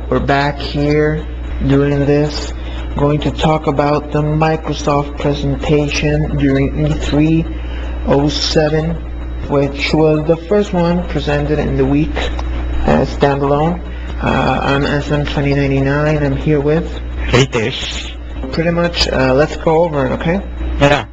we're back here doing this. Going to talk about the Microsoft presentation during E3 07, which was the first one presented in the week as standalone. I'm SM2099. I'm here with Ritesh. pretty much. Let's go over it, okay? Yeah.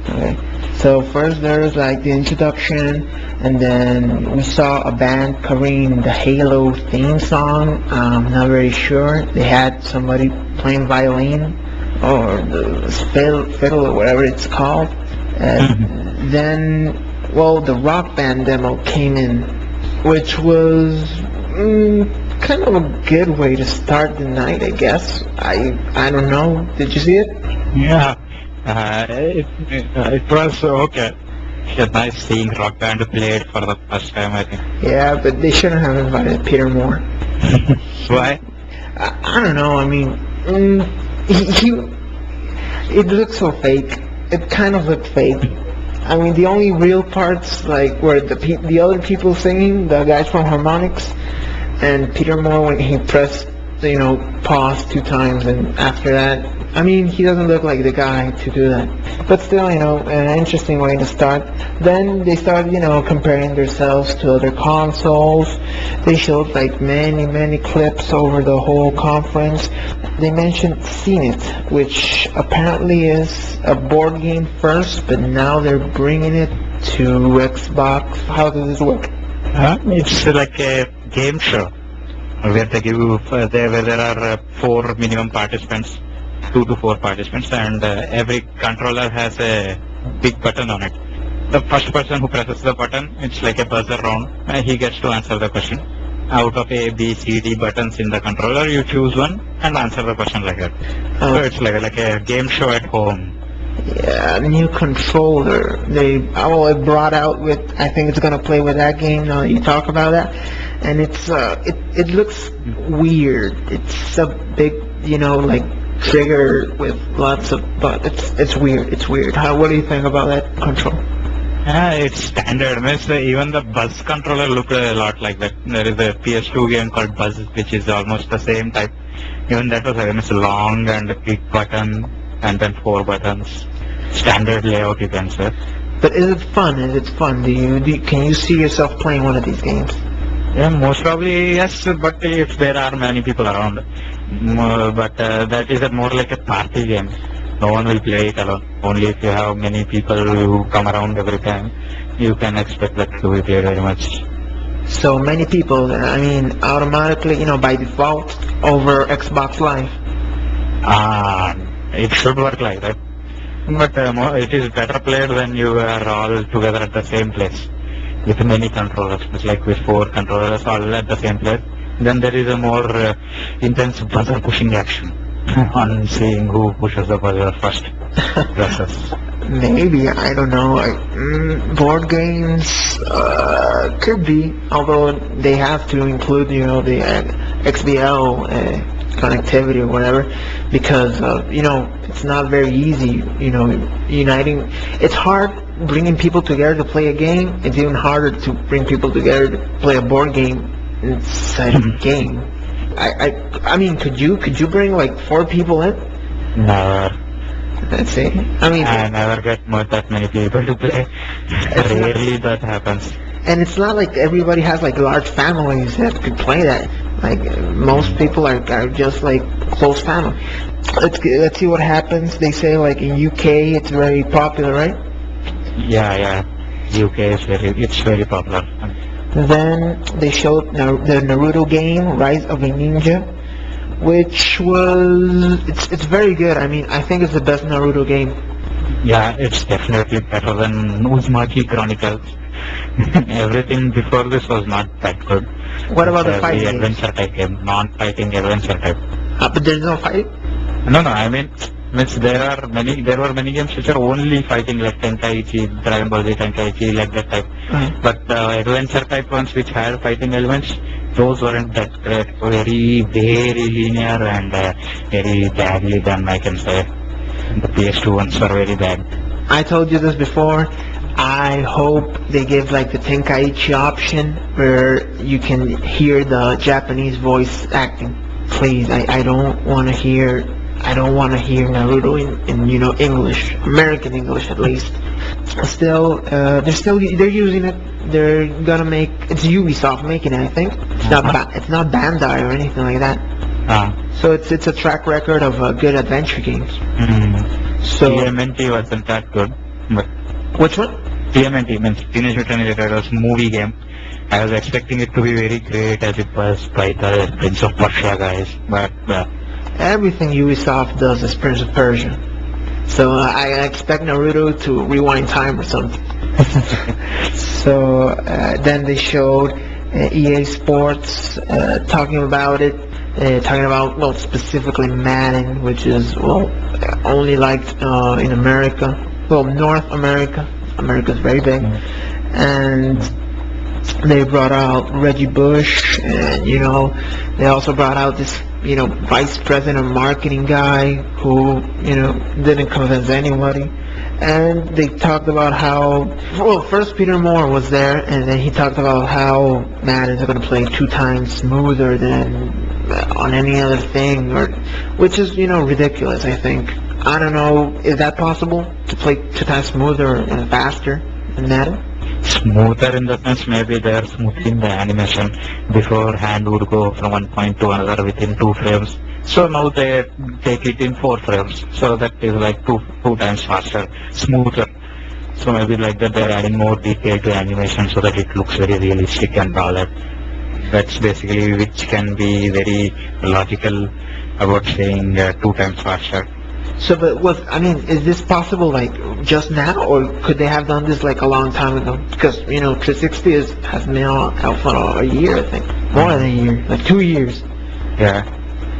Okay. So first there's like the introduction, and then we saw a band covering the Halo theme song. Not very sure. They had somebody playing violin or the fiddle or whatever it's called. And then, well, the Rock Band demo came in, which was kind of a good way to start the night, I guess. I don't know. Did you see it? Yeah. It was okay. It's nice seeing Rock Band played for the first time, I think. Yeah, but they shouldn't have invited Peter Moore. Why? I don't know. I mean, it looked so fake. It kind of looked fake. I mean, the only real parts like were the other people singing, the guys from Harmonix, and Peter Moore when he pressed, pause 2 times, and after that, I mean, he doesn't look like the guy to do that. But still, an interesting way to start. Then they started, comparing themselves to other consoles. They showed like many clips over the whole conference. They mentioned Zenith, which apparently is a board game first, but now they're bringing it to Xbox. How does this work? It's like a game show where they give where there are 4 minimum participants. 2 to 4 participants, and every controller has a big button on it. The first person who presses the button, it's like a buzzer round, and he gets to answer the question. Out of A, B, C, D buttons in the controller, you choose one and answer the question like that. So it's like a game show at home. Yeah, new controller. It brought out with. I think it's gonna play with that game. Now that you talk about that, and it looks weird. It's a big, like trigger with lots of, but it's weird. It's weird. What do you think about that control? It's standard. Even the Buzz controller looked a lot like that. There is a PS2 game called Buzz, which is almost the same type. Even that was long and a big button, and then 4 buttons. Standard layout, you can say. But is it fun? Can you see yourself playing one of these games? Yeah, most probably yes, but if there are many people around. But that is more like a party game. No one will play it alone. Only if you have many people who come around every time, you can expect that to be played very much. So many people, I mean, automatically, by default, over Xbox Live. It should work like that. But it is better played when you are all together at the same place. With many controllers, it's like with 4 controllers all at the same place. Then there is a more intense buzzer pushing action on seeing who pushes the buzzer first. Maybe, I don't know. Board games could be, although they have to include, the XBL connectivity or whatever, because it's not very easy. Uniting. It's hard bringing people together to play a game. It's even harder to bring people together to play a board game inside a game. I mean, could you bring like 4 people in? Never. Let's see. I never get that many people to play. Rarely that happens. And it's not like everybody has like large families that could play that. Like most people are just like close family. Let's see what happens. They say like in UK it's very popular, right? Yeah. UK is very popular. Then they showed the Naruto game, Rise of a Ninja, which was it's very good. I mean, I think it's the best Naruto game. Yeah, it's definitely better than Uzumaki Chronicles. Everything before this was not that good. What about the fighting adventure type game, non-fighting adventure type? But there's no fight? No, I mean there were many games which are only fighting, like Tenkaichi, Dragon Ball Z Tenkaichi, like that type. But the adventure type ones which had fighting elements, those weren't that great. Very linear and very badly done, I can say. The PS2 ones were very bad. I told you this before. I hope they give like the Tenkaichi option where you can hear the Japanese voice acting. Please, I don't want to hear Naruto in English, American English at least. Still, they're using it. They're gonna make it's Ubisoft making it. I think it's not Bandai or anything like that. So it's a track record of good adventure games. So TMNT wasn't that good, but which one? TMNT means Teenage Mutant Ninja Turtles movie game. I was expecting it to be very great as it was by the Prince of Persia guys, but Everything Ubisoft does is Prince of Persia. So I expect Naruto to rewind time or something. So then they showed EA Sports talking about it, talking about, well, specifically Madden, which is, well, only liked in America, well, North America. America's very big. And they brought out Reggie Bush, and, they also brought out this, vice president of marketing guy who, didn't convince anybody. And they talked about how, well, first Peter Moore was there, and then he talked about how Madden's going to play 2 times smoother than on any other thing, which is, ridiculous, I think. I don't know, is that possible, to play 2 times smoother and faster than Madden? smoother in the sense maybe they are smoothing the animation. Before hand would go from one point to another within 2 frames. So now they take it in 4 frames. So that is like two times faster, smoother. So maybe like that they're adding more detail to animation so that it looks very realistic and all that. That's basically which can be very logical about saying 2 times faster. So, but is this possible like just now, or could they have done this like a long time ago? Because 360 has been out for a year, I think, more than a year, like 2 years. Yeah,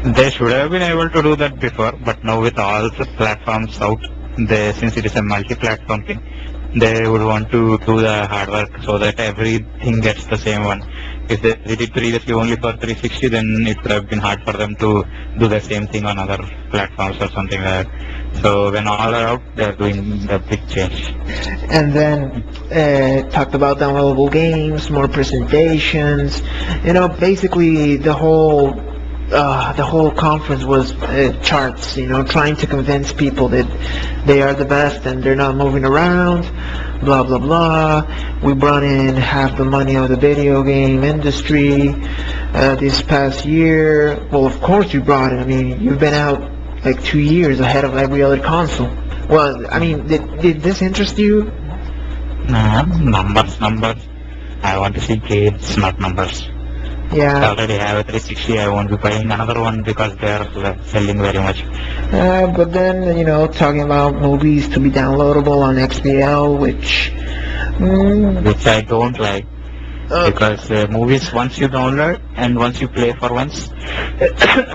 they should have been able to do that before, but now with all the platforms out, since it is a multi-platform thing, they would want to do the hard work so that everything gets the same one. If they did it previously only for 360, then it would have been hard for them to do the same thing on other platforms or something like that. So when all are out, they're doing the big change. And then talked about downloadable games, more presentations. Basically the whole conference was charts. Trying to convince people that they are the best and they're not moving around. Blah blah blah. We brought in half the money of the video game industry this past year. Well, of course you brought it. You've been out like 2 years ahead of every other console. Well, did this interest you? Nah, numbers. I want to see games, not numbers. Yeah. I already have a 360. I won't be buying another one because they are selling very much. But then, talking about movies to be downloadable on XBL, which I don't like. Because movies, once you download and once you play for once,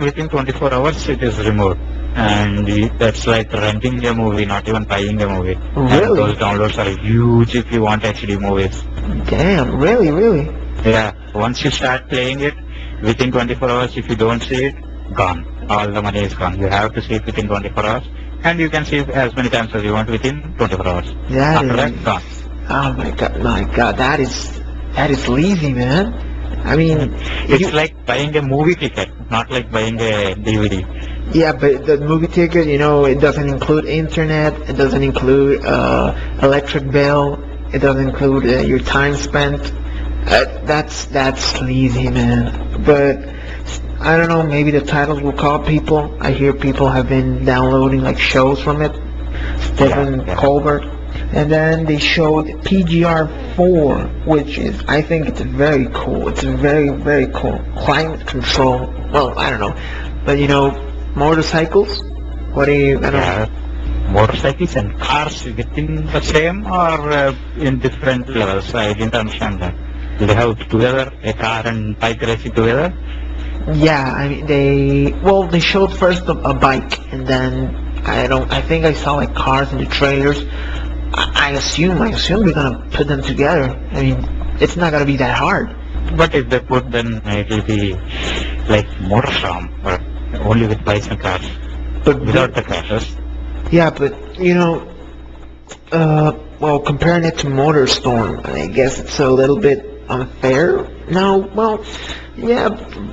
within 24 hours it is removed. And that's like renting a movie, not even buying a movie. Really? And those downloads are huge if you want HD movies. Damn, really? Yeah, once you start playing it, within 24 hours, if you don't see it, gone. All the money is gone. You have to see it within 24 hours, and you can see it as many times as you want within 24 hours. After that, gone. Oh my god, that is lazy, man. It's like buying a movie ticket, not like buying a DVD. Yeah, but the movie ticket, it doesn't include internet, it doesn't include electric bill, it doesn't include your time spent. That's sleazy, man. But I don't know, maybe the titles will call people. I hear people have been downloading like shows from it. Stephen Colbert. And then they showed PGR 4, which is, I think it's very cool. It's very, very cool. Climate control. Well, I don't know. But motorcycles? What do you, I don't know. Motorcycles and cars within the same or in different levels? I didn't understand that. Do they have together a car and bike racing together? Yeah, they showed first a bike, and then I think I saw like cars in the trailers. I assume they're gonna put them together. It's not gonna be that hard. But if they put, then it will be like motorhome, but only with bikes and cars, But without the crashes. Yeah, but well, comparing it to MotorStorm, I guess it's a little bit unfair. Now, well, yeah,